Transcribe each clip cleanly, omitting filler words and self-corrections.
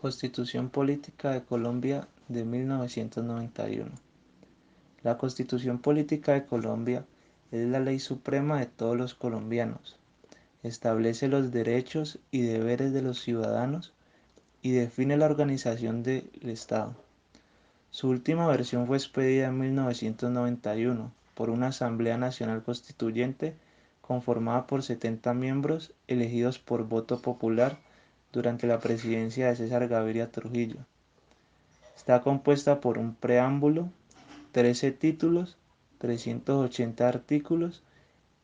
Constitución Política de Colombia de 1991. La Constitución Política de Colombia es la ley suprema de todos los colombianos. Establece los derechos y deberes de los ciudadanos y define la organización del Estado. Su última versión fue expedida en 1991 por una Asamblea Nacional Constituyente conformada por 70 miembros elegidos por voto popular durante la presidencia de César Gaviria Trujillo. Está compuesta por un preámbulo, 13 títulos, 380 artículos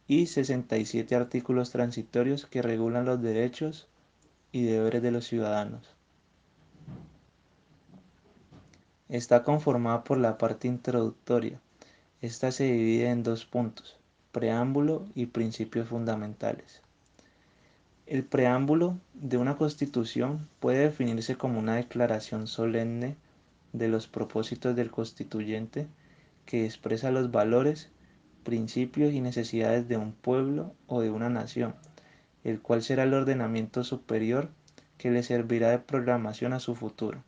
y 67 artículos transitorios que regulan los derechos y deberes de los ciudadanos. Está conformada por la parte introductoria. Esta se divide en dos puntos: preámbulo y principios fundamentales. El preámbulo de una constitución puede definirse como una declaración solemne de los propósitos del constituyente que expresa los valores, principios y necesidades de un pueblo o de una nación, el cual será el ordenamiento superior que le servirá de programación a su futuro.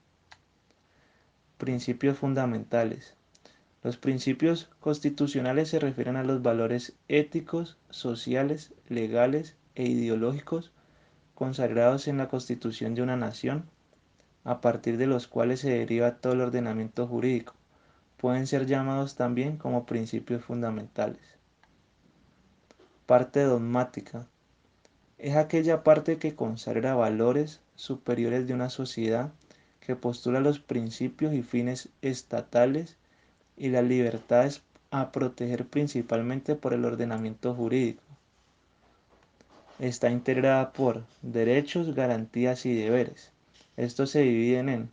Principios fundamentales. Los principios constitucionales se refieren a los valores éticos, sociales, legales e ideológicos consagrados en la Constitución de una nación, a partir de los cuales se deriva todo el ordenamiento jurídico. Pueden ser llamados también como principios fundamentales. Parte dogmática. Es aquella parte que consagra valores superiores de una sociedad, que postula los principios y fines estatales y las libertades a proteger principalmente por el ordenamiento jurídico. Está integrada por derechos, garantías y deberes. Estos se dividen en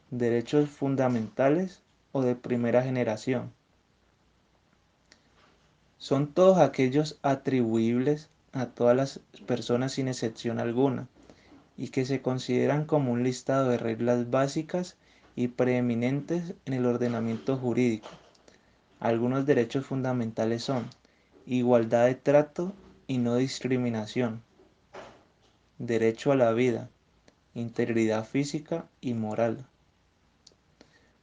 derechos fundamentales o de primera generación. Son todos aquellos atribuibles a todas las personas sin excepción alguna y que se consideran como un listado de reglas básicas y preeminentes en el ordenamiento jurídico. Algunos derechos fundamentales son igualdad de trato y no discriminación, derecho a la vida, integridad física y moral,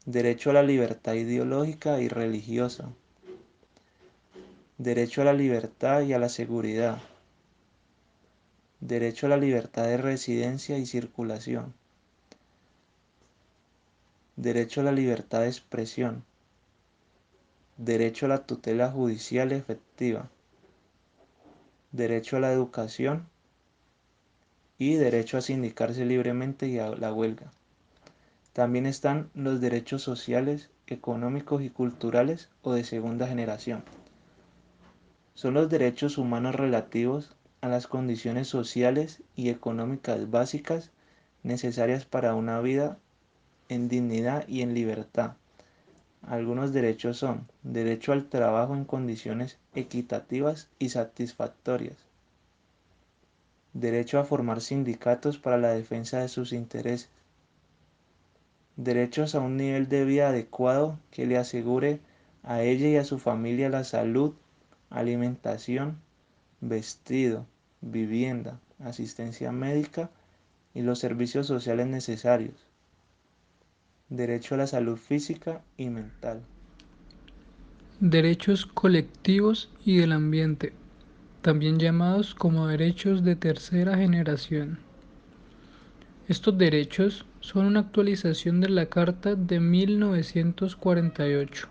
derecho a la libertad ideológica y religiosa, derecho a la libertad y a la seguridad, derecho a la libertad de residencia y circulación, derecho a la libertad de expresión, derecho a la tutela judicial efectiva, derecho a la educación y derecho a sindicarse libremente y a la huelga. También están los derechos sociales, económicos y culturales o de segunda generación. Son los derechos humanos relativos a las condiciones sociales y económicas básicas necesarias para una vida en dignidad y en libertad. Algunos derechos son derecho al trabajo en condiciones equitativas y satisfactorias, derecho a formar sindicatos para la defensa de sus intereses, derechos a un nivel de vida adecuado que le asegure a ella y a su familia la salud, alimentación, vestido, vivienda, asistencia médica y los servicios sociales necesarios, derecho a la salud física y mental. Derechos colectivos y del ambiente, también llamados como derechos de tercera generación. Estos derechos son una actualización de la Carta de 1948.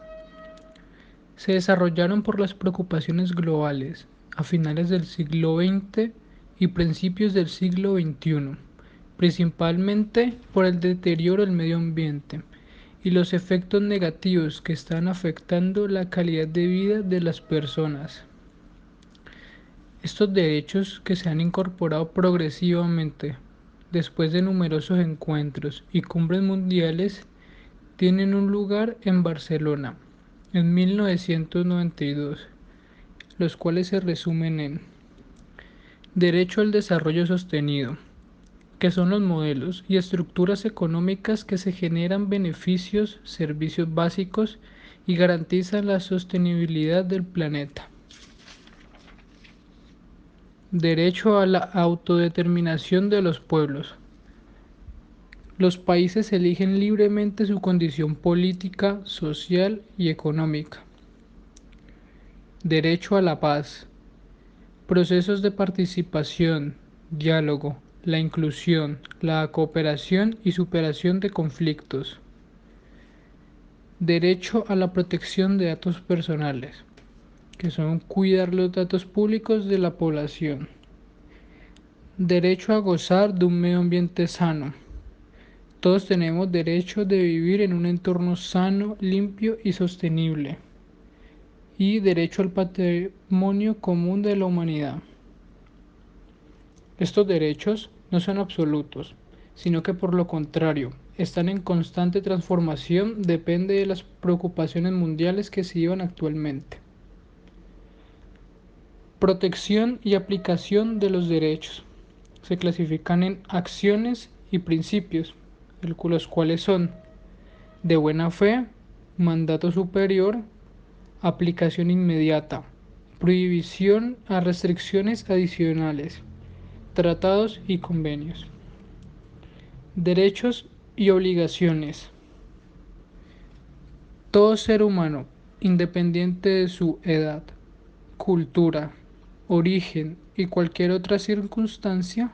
Se desarrollaron por las preocupaciones globales a finales del siglo XX y principios del siglo XXI, principalmente por el deterioro del medio ambiente y los efectos negativos que están afectando la calidad de vida de las personas. Estos derechos, que se han incorporado progresivamente después de numerosos encuentros y cumbres mundiales, tienen un lugar en Barcelona en 1992, los cuales se resumen en derecho al desarrollo sostenido, que son los modelos y estructuras económicas que se generan beneficios, servicios básicos y garantizan la sostenibilidad del planeta. Derecho a la autodeterminación de los pueblos, Los países eligen libremente su condición política, social y económica. Derecho a la paz. Procesos de participación, diálogo, la inclusión, la cooperación y superación de conflictos. Derecho a la protección de datos personales, que son cuidar los datos públicos de la población. Derecho a gozar de un medio ambiente sano. Todos tenemos derecho de vivir en un entorno sano, limpio y sostenible. Y derecho al patrimonio común de la humanidad. Estos derechos no son absolutos, sino que por lo contrario, están en constante transformación, depende de las preocupaciones mundiales que se llevan actualmente. Protección y aplicación de los derechos. Se clasifican en acciones y principios, los cuales son de buena fe, mandato superior, aplicación inmediata, prohibición a restricciones adicionales, tratados y convenios. Derechos y obligaciones. Todo ser humano, independiente de su edad, cultura, origen y cualquier otra circunstancia,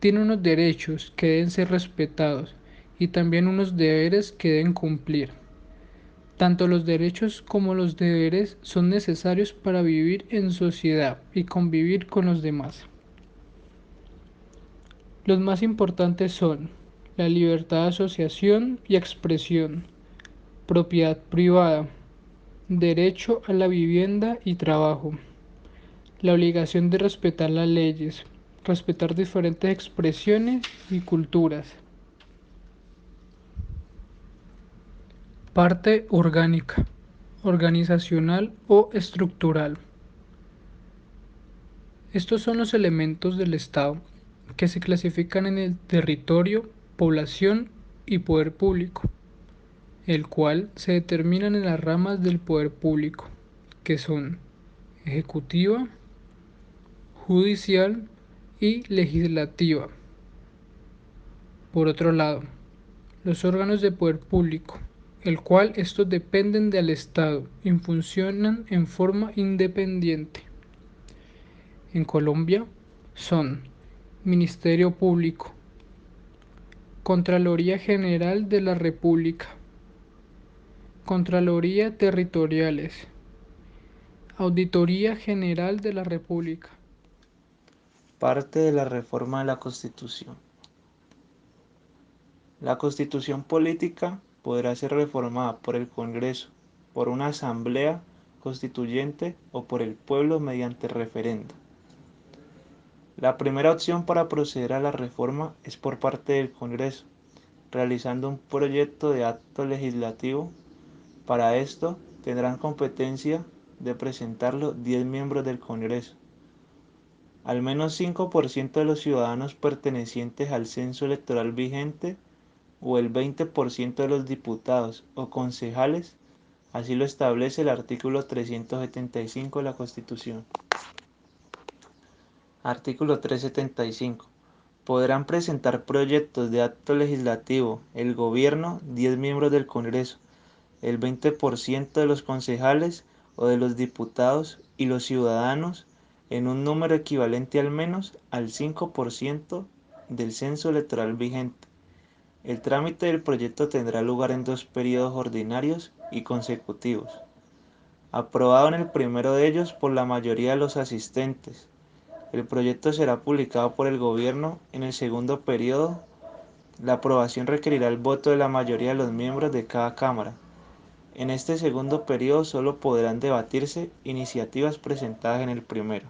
tiene unos derechos que deben ser respetados y también unos deberes que deben cumplir. Tanto los derechos como los deberes son necesarios para vivir en sociedad y convivir con los demás. Los más importantes son la libertad de asociación y expresión, propiedad privada, derecho a la vivienda y trabajo, la obligación de respetar las leyes, respetar diferentes expresiones y culturas. Parte orgánica, organizacional o estructural. Estos son los elementos del Estado que se clasifican en el territorio, población y poder público, el cual se determinan en las ramas del poder público, que son ejecutiva, judicial y legislativa. Por otro lado, los órganos de poder público, el cual estos dependen del Estado y funcionan en forma independiente. En Colombia son Ministerio Público, Contraloría General de la República, Contraloría Territoriales, Auditoría General de la República. Parte de la reforma de la Constitución. La Constitución política podrá ser reformada por el Congreso, por una asamblea constituyente o por el pueblo mediante referendo. La primera opción para proceder a la reforma es por parte del Congreso, realizando un proyecto de acto legislativo. Para esto tendrán competencia de presentarlo 10 miembros del Congreso. Al menos 5% de los ciudadanos pertenecientes al censo electoral vigente o el 20% de los diputados o concejales, así lo establece el artículo 375 de la Constitución. Artículo 375. Podrán presentar proyectos de acto legislativo el gobierno, 10 miembros del Congreso, el 20% de los concejales o de los diputados y los ciudadanos en un número equivalente al menos al 5% del censo electoral vigente. El trámite del proyecto tendrá lugar en 2 períodos ordinarios y consecutivos. Aprobado en el primero de ellos por la mayoría de los asistentes, el proyecto será publicado por el gobierno en el segundo período. La aprobación requerirá el voto de la mayoría de los miembros de cada cámara. En este segundo período solo podrán debatirse iniciativas presentadas en el primero.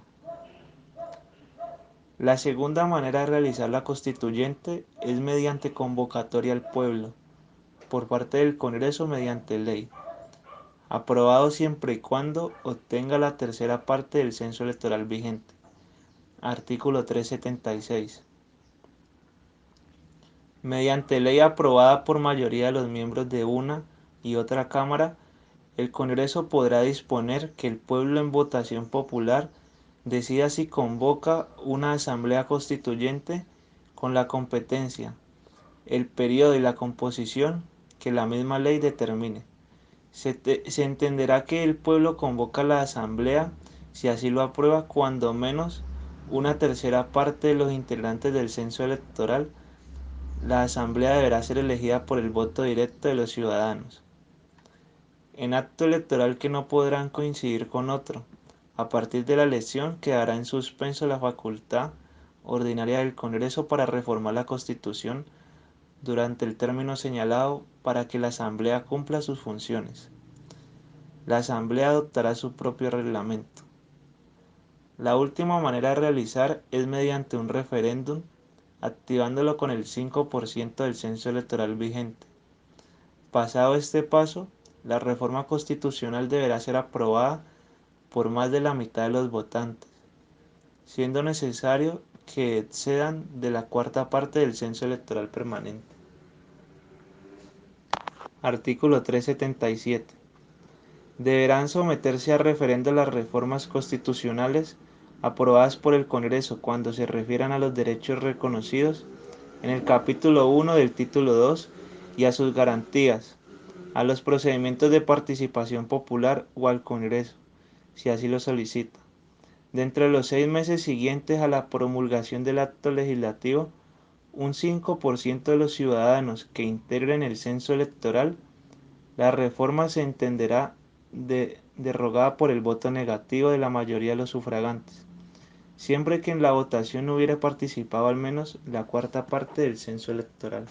La segunda manera de realizar la constituyente es mediante convocatoria al pueblo, por parte del Congreso mediante ley, aprobado siempre y cuando obtenga la tercera parte del censo electoral vigente. Artículo 376. Mediante ley aprobada por mayoría de los miembros de una y otra Cámara, el Congreso podrá disponer que el pueblo en votación popular decida si convoca una asamblea constituyente con la competencia, el periodo y la composición que la misma ley determine. Se entenderá que el pueblo convoca a la asamblea si así lo aprueba cuando menos una tercera parte de los integrantes del censo electoral. La asamblea deberá ser elegida por el voto directo de los ciudadanos, en acto electoral que no podrán coincidir con otro. A partir de la elección quedará en suspenso la facultad ordinaria del Congreso para reformar la Constitución durante el término señalado para que la Asamblea cumpla sus funciones. La Asamblea adoptará su propio reglamento. La última manera de realizar es mediante un referéndum, activándolo con el 5% del censo electoral vigente. Pasado este paso, la reforma constitucional deberá ser aprobada por más de la mitad de los votantes, siendo necesario que excedan de la cuarta parte del censo electoral permanente. Artículo 377. Deberán someterse a referendo las reformas constitucionales aprobadas por el Congreso cuando se refieran a los derechos reconocidos en el capítulo 1 del título 2 y a sus garantías, a los procedimientos de participación popular o al Congreso, si así lo solicita. Dentro de los 6 meses siguientes a la promulgación del acto legislativo, un 5% de los ciudadanos que integren el censo electoral, la reforma se entenderá derogada por el voto negativo de la mayoría de los sufragantes, siempre que en la votación no hubiera participado al menos la cuarta parte del censo electoral.